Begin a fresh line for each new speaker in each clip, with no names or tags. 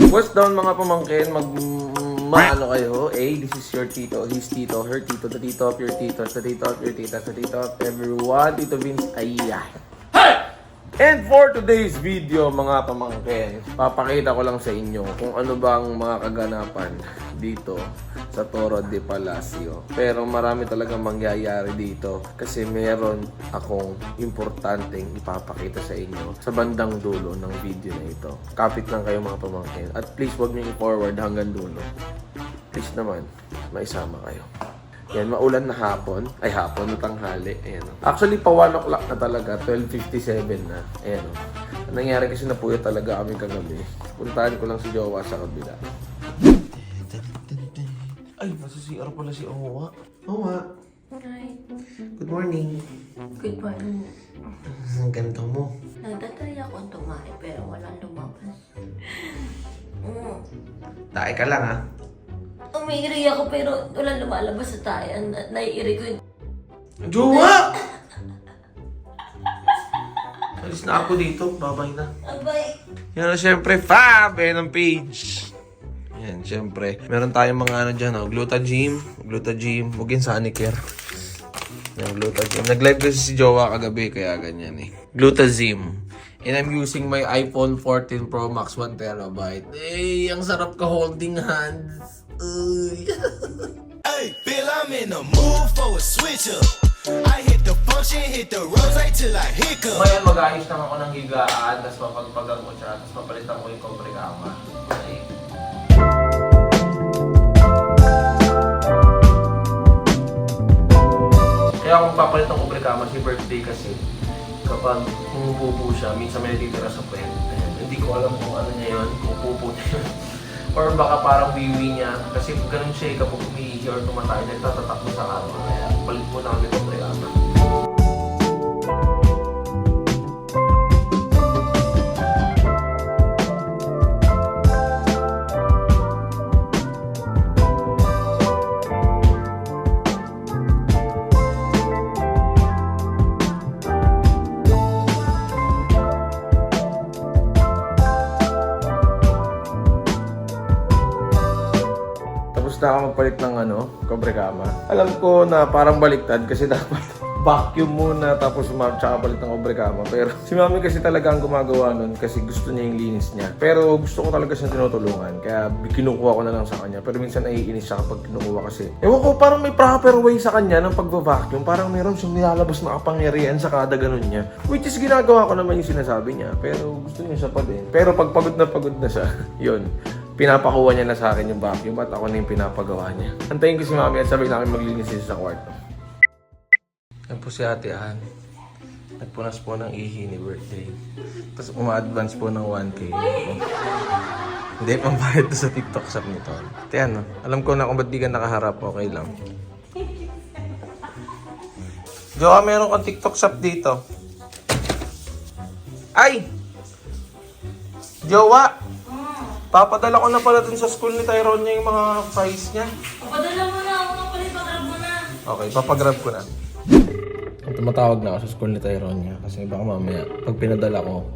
What's down mga pamangkin? Maano kayo? This is your tito, his tito, her tito, the tito of your titos, the tito of your titas, the tito of everyone, Tito Vince, ayan. And for today's video mga pamangkin, papakita ko lang sa inyo kung ano bang mga kaganapan dito sa Toro de Palacio. Pero marami talagang mangyayari dito kasi meron akong importanteng ipapakita sa inyo sa bandang dulo ng video na ito. Kapit lang kayo mga pamangkin at please huwag niyo i-forward hanggang dulo. Please naman, maisama kayo. Yan, maulan na hapon. Ay, hapon na tanghali. Ayan. Actually, pa 1 o'clock na talaga. 12:57 na. Ayan. Ang nangyari kasi napuyat talaga kami kagabi. Puntahan ko lang si Jowa sa kabila. Ay, nasa CR pala si Owa. Owa.
Hi.
Good morning.
Good morning.
Ang ganda mo.
Nagtatry akong tumae pero walang lumabas.
Tae ka lang, ha?
Umiiri ako pero walang lumalabas sa tayan. Naiiri ko yung...
Jowa! Alis na ako dito. Babay na.
Abay!
Yan na siyempre, Fab! Ayan ang page. Yan, siyempre. Meron tayong mga ano dyan, oh. Glutagym. Huwag yun Sanicare. Yan, Glutagym. Nag-live kasi si Jowa kagabi, kaya ganyan eh. Glutazym. And I'm using my iPhone 14 Pro Max 1TB. Eh, ang sarap ka holding hands.
Hey, Bill, I'm in the mood for a switch up. I hit the function, hit the rose till I hiccup.
Ngayon, mag-ayos lang ako ng higaan, tapos mapagpagang ko siya, tapos papalitan ko yung cobre kama. Okay. Kaya kung papalitan ko cobre kama, si birthday kasi, kapag pumupupo siya, minsan may natitira sa puwet. Hindi ko alam kung ano niya yun, kung pupo niya yun. Or baka parang wiwi niya, kasi ganun siya kapag umiihi or tumatay, nagtatatak mo sa kama. Kaya palit mo na kami cobre kama. Na ako magpalit ng cobre kama. Alam ko na parang baliktad kasi dapat vacuum muna tapos tsaka palit ng cobre kama. Pero si mami kasi talaga ang gumagawa nun kasi gusto niya yung linis niya. Pero gusto ko talaga siyang tinutulungan kaya kinukuha ko na lang sa kanya. Pero minsan naiinis siya kapag kinukuha kasi. Ewan ko, parang may proper way sa kanya ng pagva-vacuum. Parang meron siyang nilalabas na kapangyarihan sa kada ganun niya. Which is ginagawa ko naman yung sinasabi niya. Pero gusto niya siya pa din. Pero pag pagod na siya, yun. Pinapakuha niya na sa akin yung vacuum at ako na yung pinapagawa niya. Antayin ko si mami at sabay namin maglinis siya sa kwarto. Yan po si Ate Ann. Nagpunas po ng ihi ni birthday. Tapos uma-advance po ng 1K. Hindi, pambayad sa TikTok shop nito. Ate Ann, alam ko na kung ba't di ka nakaharap, okay lang. Jowa, meron kang TikTok shop dito. Ay! Jowa! Papadala ko na pala dun sa school ni Tyrone niya yung mga files niya.
Papadala mo na ako nga pala, ipagrab mo na.
Okay, papagrab ko na. Tumatawag na ako sa school ni Tyrone niya kasi baka mamaya pag pinadala ko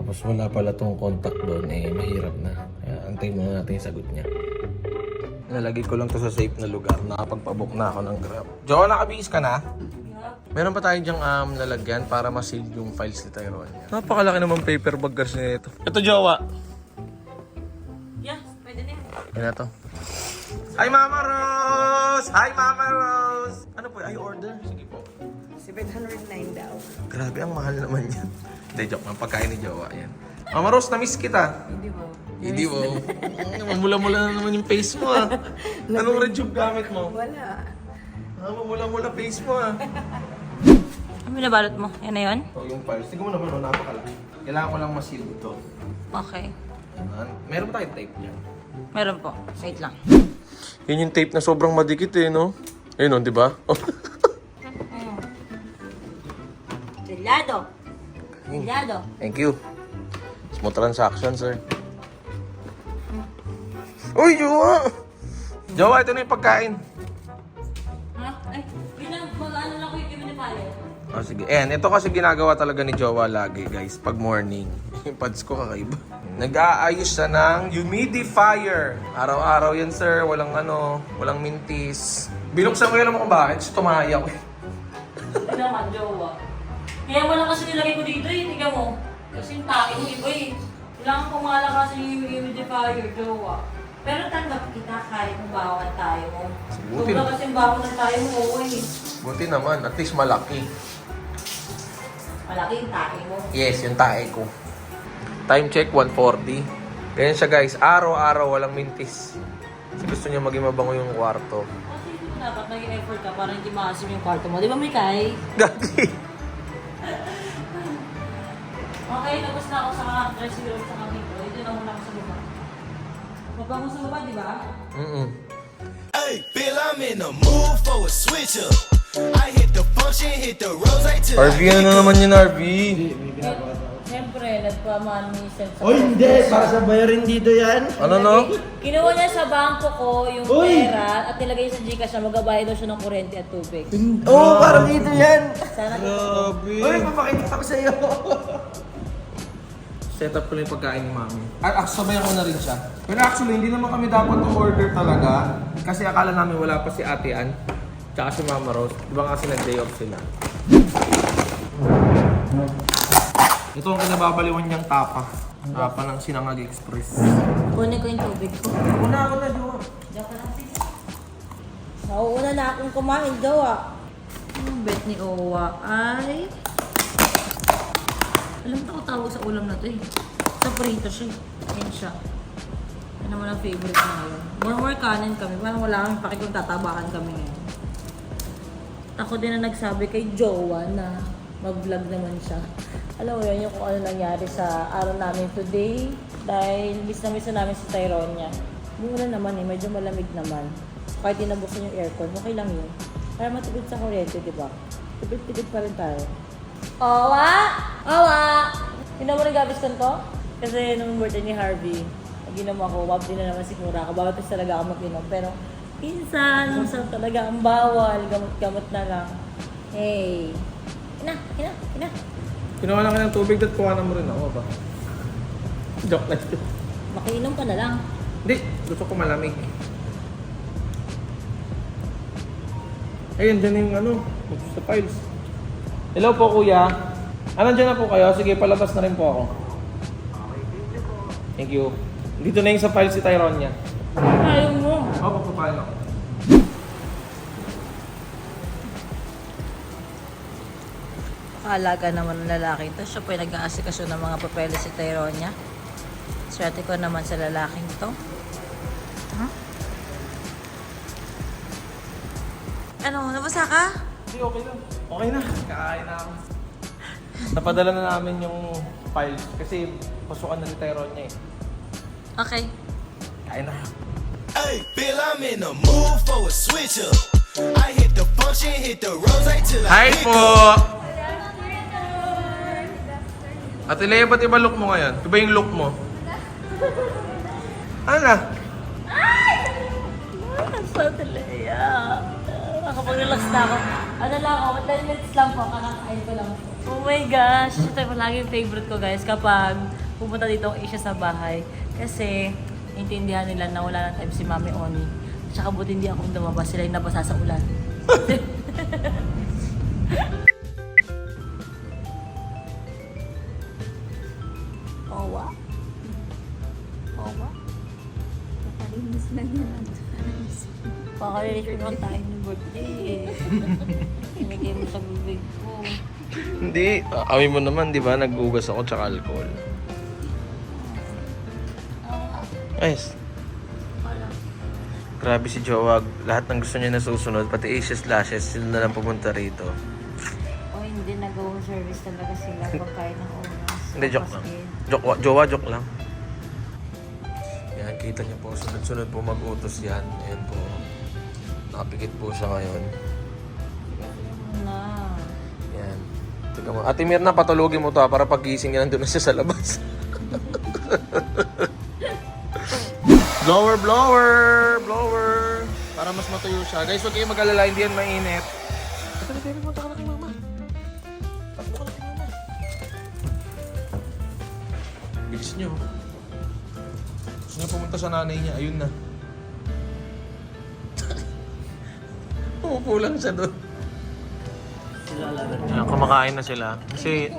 tapos wala pala tong contact doon, mahirap na. Kaya antayin muna natin yung sagot niya. Nalagay ko lang to sa safe na lugar. Nakapagpabook na ako ng Grab. Jowa, nakabihis ka na? Meron pa tayong dyang lalagyan para ma-seal yung files ni Tyrone niya. Napakalaki naman paper bag kasi nito. Ito, Jowa.
Yeah, pwede na yun.
Yan na to. Hi, Mama Rose! Hi, Mama Rose! Ano po? Ay, order? Sige po.
709 daw.
Grabe, ang mahal naman yan. Hindi, joke lang. Pagkain ni Jowa, yan. Mama Rose, na-miss kita.
Hindi mo.
Hindi mo. Mamula-mula na naman yung face mo, ah. Anong red tube gamit mo?
Wala.
Mamula-mula face mo, ah.
Ano binabalot mo? Yan na yun?
Ito yung files. Tingnan mo naman, napakalaki. Kailangan ko lang ma-seal ito.
Okay.
Meron ba tayong tape niyan?
Meron po. Wait lang.
Yan yung tape na sobrang madikit eh, no? Ayun, no, di ba?
Delado. Delado.
Thank you. Smooth transaction, sir. Uy, Jowa! Jowa, ito na yung pagkain.
Ha? Ay, bilang mag-ano lang ko yung pinapalo.
Oh, sige. Ito kasi ginagawa talaga ni Jowa lagi, guys, pag morning. Yung pads ko kakaiba. Nag-aayos siya ng humidifier. Araw-araw yan, sir. Walang walang mintis. Binuksan ko yun naman kung bakit. Tumaya ko.
Hindi naman, jowa. Kaya mo lang kasi nilagay ko dito eh, tingnan mo. Kasi yung tae mo iba eh. Kailangan pumala kasi yung humidifier, jowa. Pero tanggap kita kahit kung bawal tayo mo.
Buti
Sobra
na.
kasi yung bawal ng tayo mo, oo eh.
Buti naman. At least malaki.
Malaki yung tae mo.
Yes, yung tae ko. Time check, 1:40. Ganyan siya, guys. Araw-araw walang mintis. Kasi gusto niya maging mabango yung kwarto.
Kasi hindi mo dapat naging effort ka para hindi maasim yung kwarto mo. Di ba, Mikay?
Gagi.
Okay, tapos na ako sa dressing room sa kami ko. Ito na muna ako sa baba. Mabango sa baba, di ba?
Hey, Bill, I'm in the mood for a switch up. I hit the function, hit the rose till I
RV, ano na naman yun, RV?
Siyempre, nagpa-money-send sa
Oy, hindi! Para sa bayarin dito yan.
Ano no?
Kinuha niya sa bangko ko yung
Uy!
pera at nilagay sa Gcash na magbabayad daw siya ng kuryente at tubig.
Oo, oh, parang dito yan.
Sana
Grabe.
Uy, papakita ko sa'yo.
Set up ko lang yung pagkain ni Mami. At sabayan ko na rin siya. Pero actually, hindi naman kami dapat order talaga. Kasi akala namin wala pa si Ate Ann. Tsaka si Mama Rose. Di ba kasi nag-day off sila? Ito ang kinababaliwan niyang tapa. Tapa ng Sinangag Express.
kunin ko yung tubig ko.
Ako na, Jowa.
Diyan ka lang, sis. Nauuna na akong kumain daw ah. Yung bet ni Owa ay... Alam mo ako tawag sa ulam na to eh. Sa prito siya eh. Yan siya. Yan naman ang favorite na ngayon. More kanin kami. Parang wala kami paki kung tatabakan kami ngayon. Ako din na nagsabi kay Jowa na mag-vlog naman siya. Alam mo yun, yung kung ano nangyari sa araw namin today. Dahil miss na namin si Tyronia. Muna naman eh, medyo malamig naman. Kahit dinabuksan yung aircon, okay lang yun. Para matipid sa kuryente, di ba? Tipid-tipid pa rin tayo. Owa! Owa! Ginawa mo rin gabis ko to? Kasi nung birthday ni Harvey, naginom ako, wabdi na naman sigura ako. Bawal kasi talaga ako mag-inom. Pero pinsan, masarap talaga ang bawal. Gamot-gamot na lang. Hey! Ina!
Kinuha lang ka ng tubig at kuha na mo rin ako ba? Joke lang.
Makiinom ka na lang.
Hindi, gusto ko malamig. Ayun, dyan yung sa files. Hello po, kuya. Nandiyan na po kayo? Sige, palabas na rin po ako. Thank you. Dito na yung sa files si Tyronia.
Ayaw mo.
Oo, papapalo.
Kaalaga naman ng lalaki to. Siya po yung nag-aasikasyon ng mga papeles si Tyronia. Swerte ko naman sa lalaking to. Huh? Ano, nabasa ka?
Hindi, okay lang. Okay na. Kakain na ako. Napadala na namin yung files kasi pasukan na ni Tyronia eh.
Okay.
Kain na.
Hey, Bill, I'm in the mood for a switch up. I hit the function, hit the rose till
Hi
I hit
po! Ate Lea, ba't iba look mo ngayon? Iba yung look mo? Ano?
So, Talaya. Nakapag-relax na ako. Ano lang ako, 10 minutes lang po, kakakain ko lang. Oh my gosh, ito yung lagi yung favorite ko guys kapag pupunta dito ang Asia sa bahay. Kasi, intindihan nila na wala ng time si Mami Oni. Tsaka buti hindi ako lumabas, sila yung nabasa sa ulan. Owa? Owa?
Nakalinis lang yan.
Pakalilis naman tayo ng birthday. Sinigay mo sa bibig ko.
Hindi. Awi mo naman, di ba? Nag-ugas ako tsaka alcohol. Ayos. Grabe si Jowa. Lahat ng gusto niya na susunod, pati Asia's Lashes, sila na lang pumunta rito.
O hindi, nag-home service talaga sila pagkain ng oras.
Hindi, joke lang. Jowa, joke lang. Yan, kita niyo po. Sunod-sunod po mag-utos yan. Ayan po. Nakapikit po siya ngayon.
Na.
Yan. Tika mo. Ate Mirna, patulogin mo to para pagising niya nandun na siya sa labas. Blower! Para mas matuyo siya. Guys, huwag kayong mag-alala, hindi yan mainit. Ito, baby, punta ka na kay mama. Takbo ka na kay mama. Bilis nyo. Nung pumunta sa nanay niya, ayun na. Umupo lang siya doon. Ayan, kumakain na sila. Kasi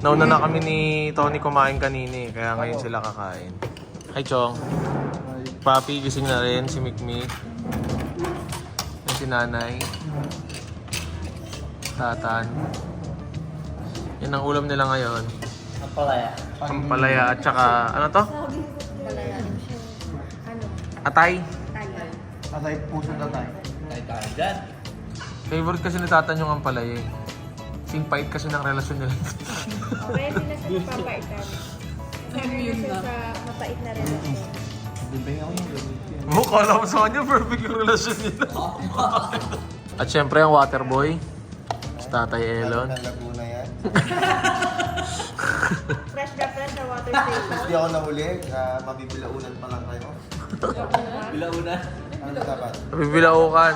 nauna na kami ni Tony kumain kanini, kaya ngayon sila kakain. Hi, Chong. Papi, gising na rin. Si Mikmik. Yan si Nanay. Tatan. Yan ang ulam nila ngayon. Ampalaya at saka, ano to? Atay.
Tatay, puso tatay.
Favorite kasi ni Tatan yung ampalaya eh. Sing pait kasi ng relasyon nila.
Okay, hindi na siya papaitan. Sabi na siya sa mapait na relasyon.
Kala mo sa kanya, perfect yung relasyon nila. At syempre ang waterboy. Si Tatay Elon.
Laguna yan.
Fresh na water station.
Hindi ako nahuli. Mabibilaunan pa lang kayo. Bilaunan? Ano dapat?
Bibilaukan.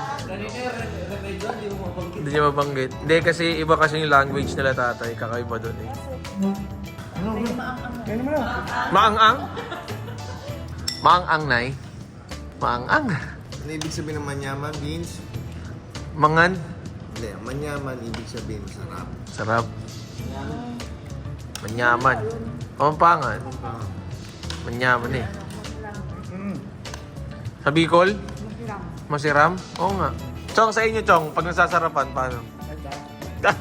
Hindi niya mabanggit. Hindi kasi iba kasi yung language nila tatay. Kakaiba doon eh. Maang-ang? Maang-ang, Nay? Maang-ang?
Ano ibig sabihin ng manyaman, Beans?
Mangan?
Hindi, manyaman ibig sabihin masarap.
Sarap. Manyaman. Pampangan. Manyaman eh. Sa Bicol? Masiram? Oo nga. Chong, sa inyo, Chong, pag nasasarapan, paano?
Iba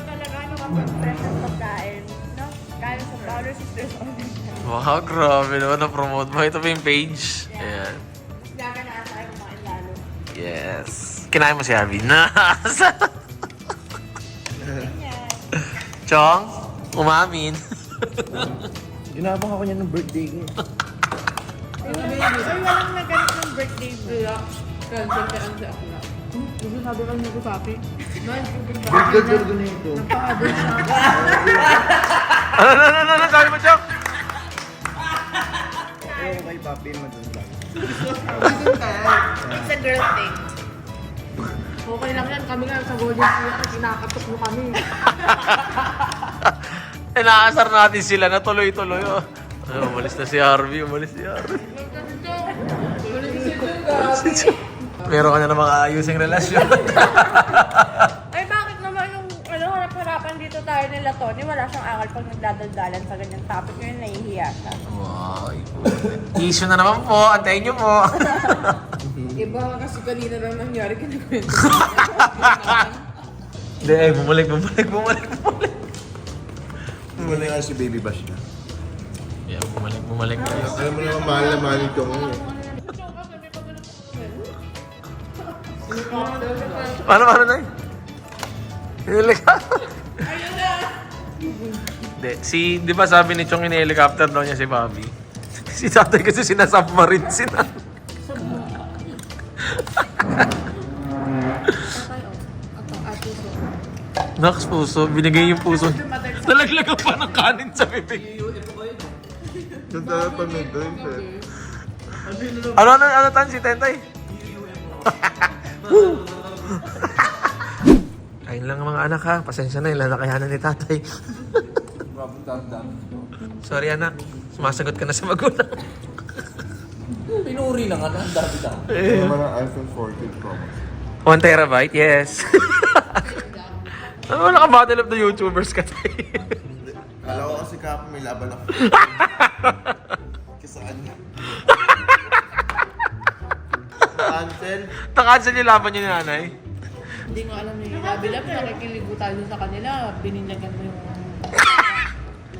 talaga ano kapag fresh ang pagkain. No? Kaya sa Dollar Sisters Online.
Wow, grabe naman. Na-promote mo. Ito ba yung page? Ayan.
Gaga na tayo kumain lalo.
Yes. Kinain mo si Abby. Chong, umamin.
Ginabang ako niya ng birthday ko.
Ay, walang nagganap ng birthday mo.
Cancel ka ang sa ako na. Gusto sabi ka niyo ko papi.
Birthday ko na ito.
Ano? Sabi mo, Chong?
Ayaw kay papi madundag.
It's a girl thing.
Okay lang yan. Kami nga sa Golden Sea at kinakatok mo kami.
Inaasar natin sila na tuloy-tuloy. Oh. Ay, umalis na si Harvey. Meron ka na namang ayusing relasyon.
Ay, bakit naman yung harap-harapan dito tayo nila Tony, wala siyang akal pag nagdadaldalan sa ganyang topic ngayon, nahihiya siya.
Wow, issue na naman po. Antayin niyo po.
Iba kasi kanina lang nangyari kinikwento.
Hindi, bumalik.
Muna nga si Baby Bash na.
Yeah, bumalik.
Alam mo naman mahal na mahal ito ngayon.
Paano na? Helicopter. Di ba sabi ni Chong in-helicopter daw niya si Bobby? Si tatay kasi sinasubmarine sila. Naks puso, binigay yung puso. Nalaglagan pa ng kanin sa bibig.
Yung talaga pa may drink eh.
Ano tan si Tentay? Kain lang mga anak ha. Pasensya na, ilan na kayanan ni tatay. Sorry anak, sumasagot ka na sa magulang.
Pinuri lang ang dami-dami.
Ano naman ang iPhone 14 Pro Max?
1 terabyte, yes. Ano wala ka battle of the YouTubers ka tayo?
Kala ko kasi kapag may laban ako. Kisaan niya. Cancel.
Nakancel yung laban niyo ni nanay?
Hindi ko alam ni Labilab, nakikiligo tayo sa kanila. Bininyagan mo yung...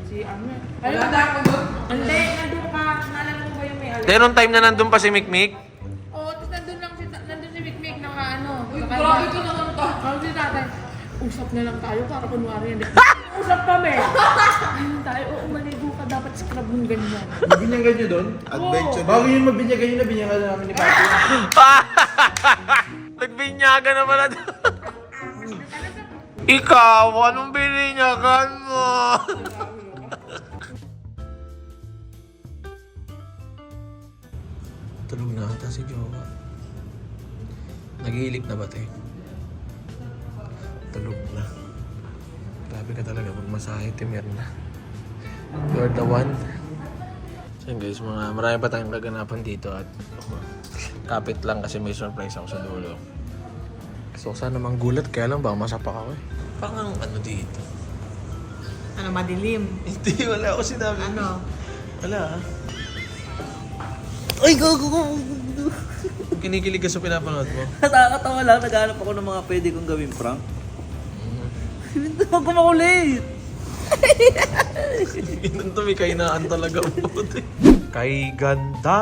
si Amir. Wala na ako doon.
Hindi, nandun ka. Naalala mo ba yung may alam?
Then nung time na nandun pa si Mikmik,
Oo, tapos nandun si Mikmik na nga ano.
Uy, grabe ka naman to.
Ako si tatay, usap na lang tayo para kunwari hindi. Usap kami! Ayun tayo, oo, maligo ka. Dapat scrub mong ganyan.
Mabinyagan nyo doon? Adventure. Bago yun mabinyagan nyo, nabinyagan na namin ni Papi.
nagbinyaga na pala doon. Ikaw, anong bininyagan mo? Tulog na ata si Jowa. Nag-iilik na ba tayo? Tulog na. Grabe ka talaga magmasahe, Timirna. You're the one. So yun guys, marami pa tayong kaganapan dito at kapit lang kasi may surprise ako sa dulo. So sana namang gulat, kaya lang baka masapak ako eh. Parang ano dito?
Ano, madilim?
Hindi, wala ako sinabi.
Ano?
Wala ah. Ay, go! Kinikilig ka sa pinapanood mo.
Nakakatawa lang, naghahanap ako ng mga pwede kong gawin prank. Hindi ako makulit.
Ganun to, may kainaan talaga po. Kay ganda,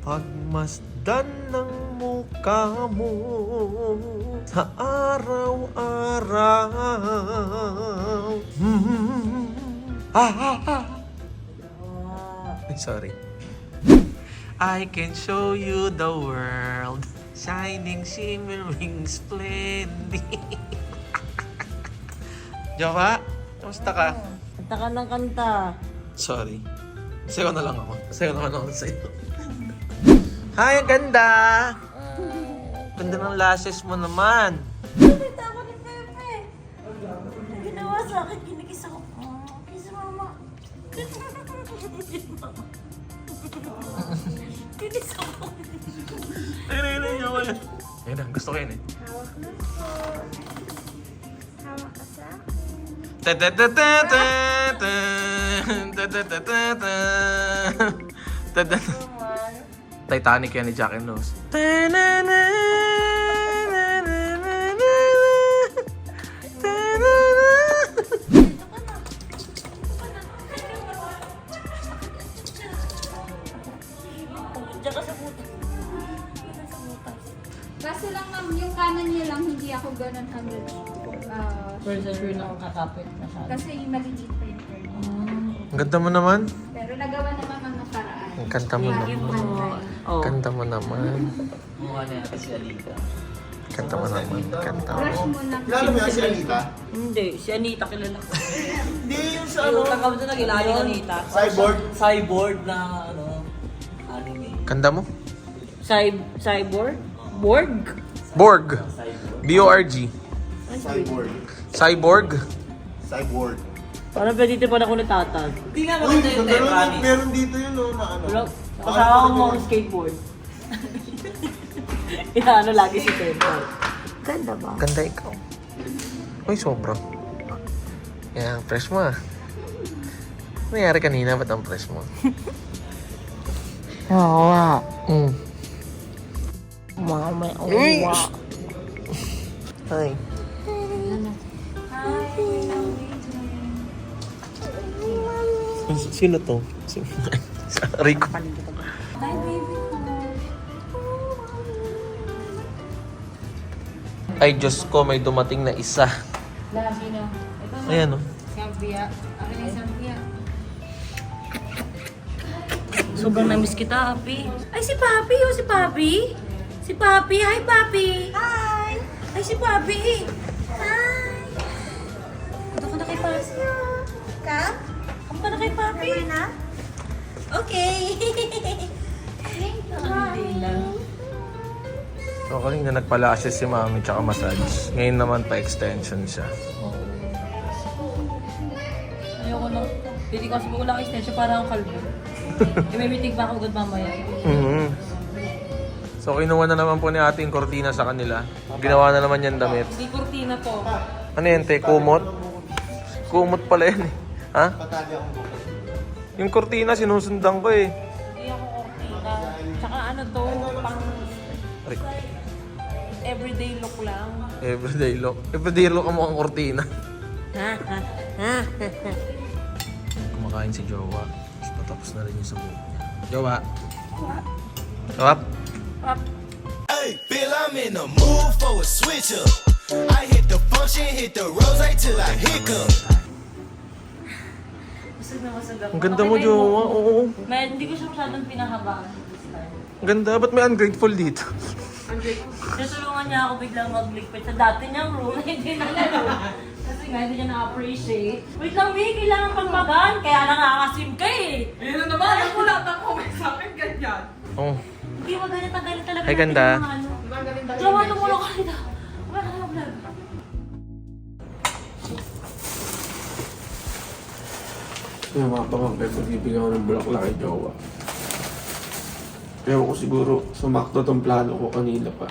pagmasdan ng mukha mo sa araw-araw. Ay, sorry. I can show you the world, shining, shimmering, splendid. Jawa, kamusta ka?
Kanta ka ng kanta.
Sorry. Sayo na lang ako. Sayo naman ako sa'yo. Hi, ang ganda! Ganda ng lashes mo naman.
Nakita ako ni Pepe. Ginawa sa akin, kinikis ako. Kiss mama. Kinis ako.
Ayun, yawa yan. Ayun na, gusto ko yun eh.
Hawak na po. Hawak ka sa?
Titanic yan ni Jack and Rose.
Diyan ka sa puto.
Kaso lang ma'am, yung kanan niya lang, hindi ako ganun 100.
Person sure na akong kakapit masyado.
Kasi yung maliit pa yung turn.
Ang ganda mo naman.
Pero nagawa naman ang nakaraan.
Ang kanta mo
Thank you
naman.
po. Oh.
Kanta mo naman.
Mukha niya kasi Alita.
Kanta mo naman. Kanta
Brush
mo.
mo lang.
Kilala mo yan si Anita?
Hindi, si Anita kilala ko.
Hindi yung sa
Yung tangkap doon nagilala ni Anita.
Cyborg.
Cyborg na ano, anime.
Kanta mo?
Cyborg? Borg?
Borg. B-O-R-G.
Cyborg.
Cyborg.
Cyborg.
Parang pwede dito pa na ako natatag.
Hindi nga
Uy,
maganda yun, eh, promise.
meron dito yun, no, na ano.
Wala. Kasama ko mga skateboard. Inaano lagi si Temple. Ganda ba?
Ganda ikaw. Uy, sobra. Yan, fresh mo ah. Ano nangyari kanina? Ba't ang fresh mo?
Oo nga.
Mm.
Uy!
Hi. Sino to? Rico.
Hi, baby ko.
Ay, Diyos ko, may dumating na isa.
Labi no. Ito na.
Ayan oh.
Sambia. Akin na yung Sambia.
Sobrang namiss kita, Papi. Ay, si Papi! Oh, si Papi! Si Papi! Hi, Papi! Hi! Ay, si Papi! Hi! Punta ka na kay Papi. Ka? Punta na kay Papi. na? Okay!
So, kanina nagpa-lashes si Mami tsaka massage. Ngayon naman pa-extension siya.
Ayoko na. Hindi kasi ko lang extension para akong kalbo. May meeting pa ako agad mamaya.
Mhm. So, kinuha na naman po ni ate yung kortina sa kanila. Ginawa na naman yan damit.
Hindi kurtina to.
Ano yan, te? Kumot? Kumot pala yan eh. Ha?
Patali akong bukas.
Yung kortina, sinusundan ko eh.
Hindi ako kurtina. Tsaka ano to, pang everyday look lang.
Everyday look. Everyday look ang mukhang kortina. Kumakain si Jowa. Tapos patapos na rin yung sabog niya. Jowa. Jowa.
Hey, Bill, I'm in the mood for a switch up. I hit the function, hit the rose till I hiccup.
Busog na busog ako.
Ang ganda mo, Jowa. Oo.
Hindi ko siya masyadong pinahabaan.
Ang ganda. Ba't may ungrateful dito?
Natulungan niya ako biglang magligpit sa dati niyang room. Hindi na laro. Kasi nga, hindi niya na-appreciate. Wait lang, May, kailangan pagbagaan. Kaya nakakasim ka eh.
Ayun na naman, ako lahat ng comment sa akin, ganyan.
Oh.
Hindi mo galit na galit talaga.
Ay,
natin
ganda.
yung mga ano.
Diba galing dahil?
Jawa, tumulong ka nito. Wala ka na vlog.
Kaya mga pamangkin, magbibigyan ko ng bulaklak kay Jowa. Pero ko siguro, sumakto tong plano ko kanina pa.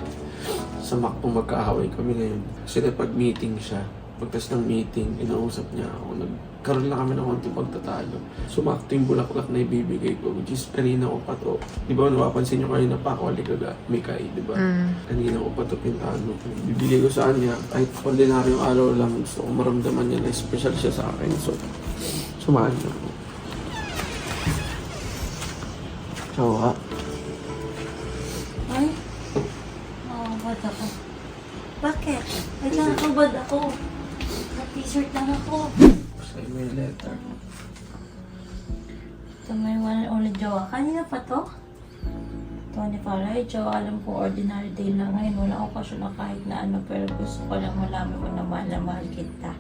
Sumakto magkaaway kami ngayon. Kasi pag meeting siya, pagkas ng meeting, inausap niya ako. Nagkaroon lang kami ng konting pagtatalo. Sumakto yung bulaklak na ibibigay ko, which is kanina ko pa to. Di ba, napapansin niyo kanina pa ako, aligaga, Mikay, di ba? Kanina ko pa to pintano. Bibigay ko sa kanya, kahit ordinaryong araw lang, gusto ko maramdaman niya na special siya sa akin. So, sumahan niyo ako. Jowa.
Ay, nakakabad ako. Bakit? Ay, nakakabad ako. Na-t-shirt lang ako.
Sa'yo may letter.
Ito may one and only jowa. Kanina pa to? Tony Faray, jowa, alam ko ordinary day lang ngayon. Wala okasyon na kahit na ano, pero gusto ko lang malaman mo na mahal kita.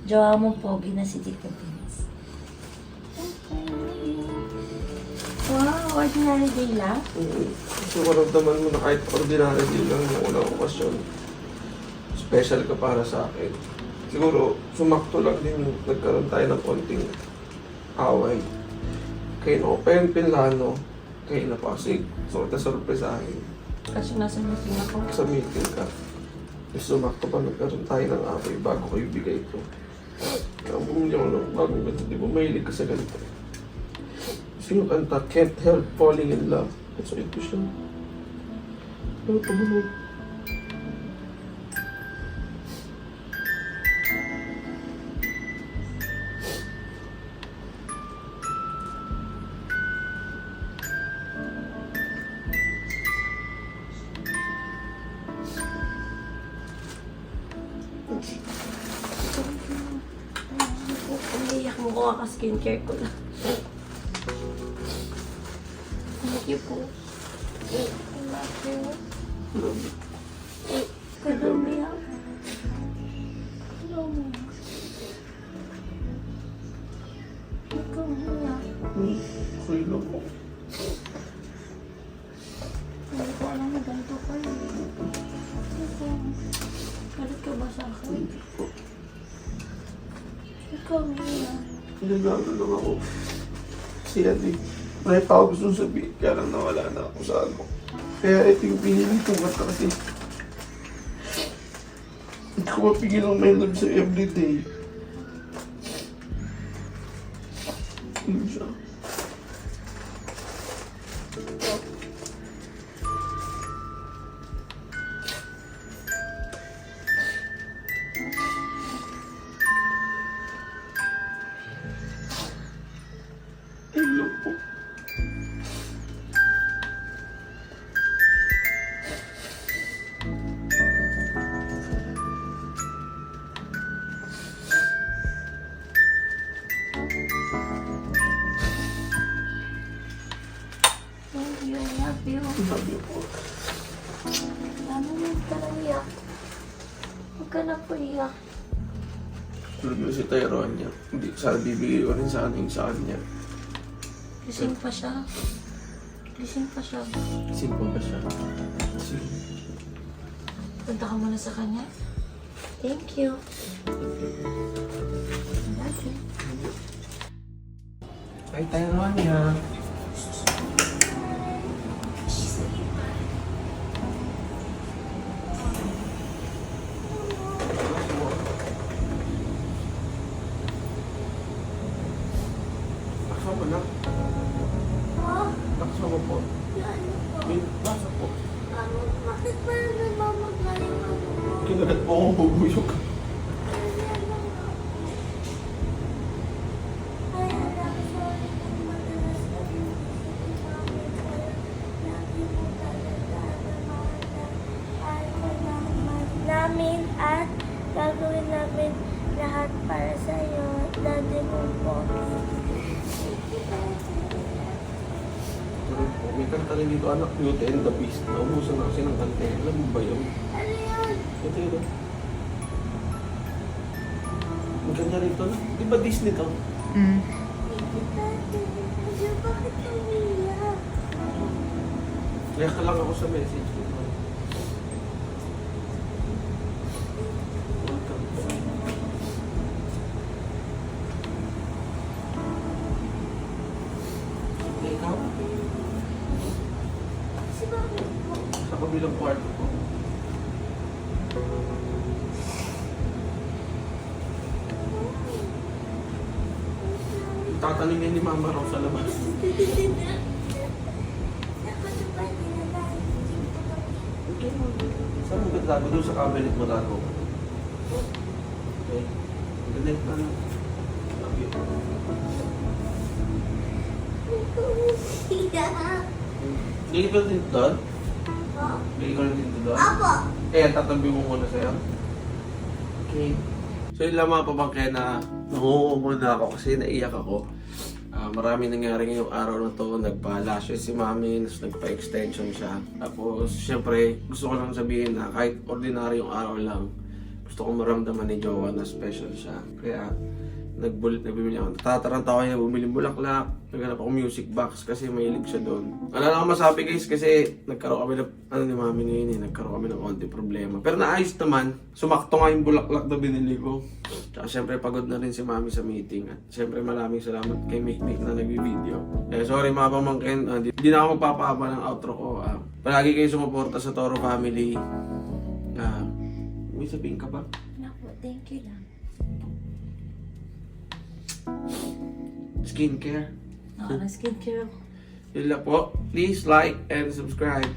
Jowa mo pogi na si Tito Vince. Wow, ordinary day lang?
So, maramdaman mo na kahit ordinary din lang yung unang okasyon. Special ka para sa akin. Siguro, sumakto lang din yung nagkaroon tayo ng konting away. Kaya no, Pinlano, kaya na pasig. So, sorpresahin.
Kasi nasa meeting ako.
Sa meeting ka. Sumakto pa nagkaroon tayo ng away bago ko ibigay ito. Kaya bumili ako ng bagong ganito. Di ba mahilig ka sa ganito? Gusto yung kanta, Can't Help Falling in Love. So, ito siya. Ano ito mo?
Umiiyak mo ko skincare ko lang. Thank you po. I love you. Kadamihan. Hello mo. Ikaw niya.
Okay lang po.
Hindi ko alam na ganito ka eh. Ikaw. Galit ka ba sa akin? Ikaw niya.
Nagano lang ako. Kasi ate, may tao gusto sabihin, kaya lang nawala na ako sa ano. Kaya ito yung pinili kong kanta kasi hindi ko mapigil ang my love sa everyday. Ano siya? Hello po.
Thank you. Love you.
Sabi po.
Ano yung iyak? Huwag ka na po iyak.
Tulog na si Tyrone niya. Hindi, sana bibigay ko rin sa kanya.
Gising pa siya. Gising pa siya.
Simple ba siya? Sige.
Punta ka muna sa kanya. Thank you. Love you.
Ay, Tyrone niya. Laksa mo na. Laksa mo po. May laksa po.
Bakit pa namamagaling ako?
Kinagat po akong bubuyok.
Ay, anak, sorry kung madalas kami lagi mo talaga namin at gagawin namin lahat para sa'yo. Daddy mo po.
May kanta rin dito, anak, Beauty and the Beast. Naubusan na kasi ng kanta. Alam mo ba yun?
Ano yun?
Ito yun. Ang ganda rito na. Di ba Disney to?
Daddy, bakit umiyak?
Kaya ka lang ako sa message ko. Welcome.
bakit po?
Sa kabilang kwarto ko. Tatanungin ni Mama raw sa labas. Okay, saan mo gatago? Doon sa cabinet mo tago. Okay. Galit na lang. Love you. Hindi ka din doon? Hindi ka din doon?
Apo!
Eh, tatabi mo muna sa'yo. Okay. So yun lang mga pabangkaya na nangungo muna ako kasi naiyak ako. Marami nangyari ngayong araw na to. Nagpa-lashes si Mami, tapos nagpa-extension siya. Tapos, syempre, gusto ko lang sabihin na kahit ordinaryong araw lang, gusto ko maramdaman ni Jowa na special siya. Kaya, nagbibili ako. Tataranta ko niya, bumili bulaklak. Naghanap ako music box kasi mahilig siya doon. Wala lang ako masabi guys kasi nagkaroon kami ng, ni Mami ngayon eh, nagkaroon kami ng konti problema. Pero naayos naman, sumakto nga yung bulaklak na binili ko. Tsaka syempre pagod na rin si Mami sa meeting. At syempre maraming salamat kay Mikmik na nag-video. Sorry mga pamangkin, hindi na ako magpapahaba ng outro ko. Palagi kayo sumuporta sa Toro Family. May sabihin ka ba?
Naku, thank you lang.
Skincare.
Skincare ako.
Yun lang po. Please like and subscribe.